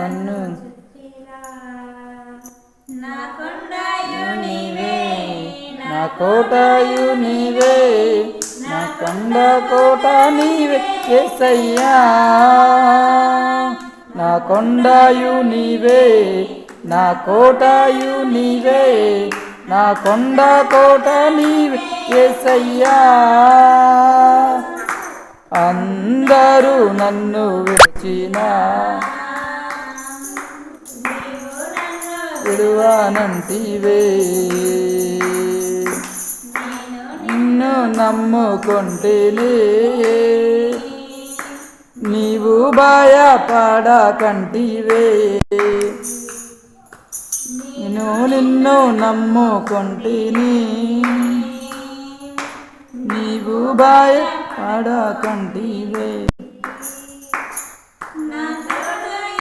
నన్ను నా కొండయు నీవే, నా కోటయు నీవే, నా కొండ కోట నీవే యేసయ్యా. నా కొండయు నీవే, నా కోటయు నీవే, నా కొండ కోట నీవే యేసయ్యా. అందరూ నన్ను విడిచినా విడువనంటివే, నిన్ను నమ్ముకొంటిని, నీవు భయపడకంటివే. నేను నిన్ను నమ్ముకొంటిని, నీవు భయపడకంటివే.